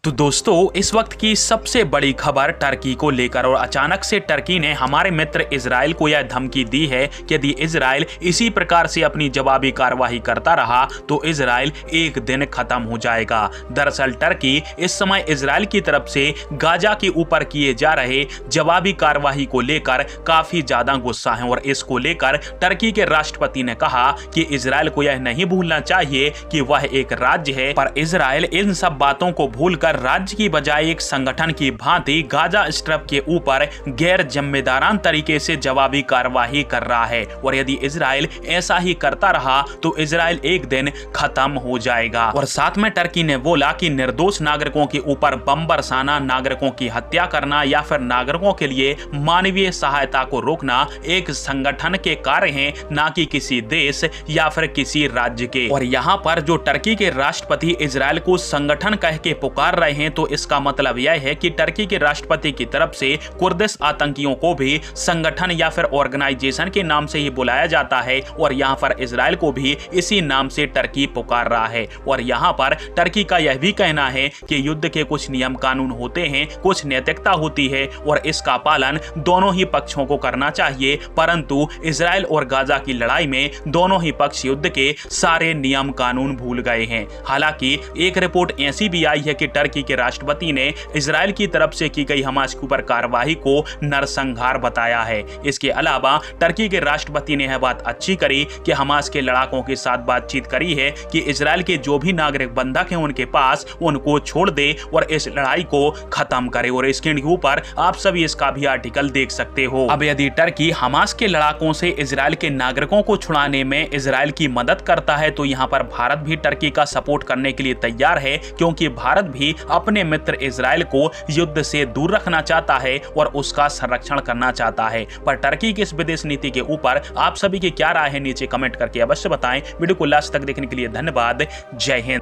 तो दोस्तों इस वक्त की सबसे बड़ी खबर टर्की को लेकर, और अचानक से टर्की ने हमारे मित्र इजराइल को यह धमकी दी है कि यदि इजराइल इसी प्रकार से अपनी जवाबी कार्रवाई करता रहा तो इजराइल एक दिन खत्म हो जाएगा। दरअसल टर्की इस समय इजराइल की तरफ से गाजा के ऊपर किए जा रहे जवाबी कार्रवाई को लेकर काफी ज्यादा गुस्सा है, और इसको लेकर टर्की के राष्ट्रपति ने कहा कि इजराइल को यह नहीं भूलना चाहिए कि वह एक राज्य है, पर इजराइल इन सब बातों को भूलकर राज्य की बजाय एक संगठन की भांति गाजा स्ट्रिप के ऊपर गैर जिम्मेदारान तरीके से जवाबी कार्रवाई कर रहा है। और यदि इजराइल ऐसा ही करता रहा तो इजराइल एक दिन खत्म हो जाएगा। और साथ में टर्की ने बोला कि निर्दोष नागरिकों के ऊपर बम बरसाना, नागरिकों की हत्या करना या फिर नागरिकों के लिए मानवीय सहायता को रोकना एक संगठन के कार्य हैं, ना कि किसी देश या फिर किसी राज्य के। और यहाँ पर जो टर्की के राष्ट्रपति इजराइल को संगठन कह के पुकार रहे हैं, तो इसका मतलब यह है कि टर्की के राष्ट्रपति की तरफ से कुर्दिश आतंकियों को भी संगठन या फिर ऑर्गेनाइजेशन के नाम से ही बुलाया जाता है, और यहाँ पर इजराइल को भी इसी नाम से टर्की पुकार रहा है। और यहाँ पर टर्की का यह भी कहना है कि युद्ध के कुछ नियम कानून होते हैं, कुछ नैतिकता होती है, और इसका पालन दोनों ही पक्षों को करना चाहिए। परंतु इजराइल और गाजा की लड़ाई में दोनों ही पक्ष युद्ध के सारे नियम कानून भूल गए हैं। हालांकि एक रिपोर्ट ऐसी भी आई है कि टर्की के राष्ट्रपति ने इजराइल की तरफ से की गई हमास के ऊपर कार्रवाई को नरसंहार बताया है। इसके अलावा टर्की के राष्ट्रपति ने यह बात अच्छी करी कि हमास के लड़ाकों के साथ बातचीत करी है कि इजराइल के जो भी नागरिक बंधक हैं उनके पास उनको छोड़ दे और इस लड़ाई को खत्म करे। और इसके ऊपर आप सभी इसका भी आर्टिकल देख सकते हो। अब यदि टर्की हमास के लड़ाकों से इजराइल के नागरिकों को छुड़ाने में इजराइल की मदद करता है, तो यहाँ पर भारत भी टर्की का सपोर्ट करने के लिए तैयार है, क्योंकि भारत भी अपने मित्र इजराइल को युद्ध से दूर रखना चाहता है और उसका संरक्षण करना चाहता है। पर टर्की की इस विदेश नीति के ऊपर आप सभी की क्या राय है, नीचे कमेंट करके अवश्य बताएं। वीडियो को लास्ट तक देखने के लिए धन्यवाद। जय हिंद।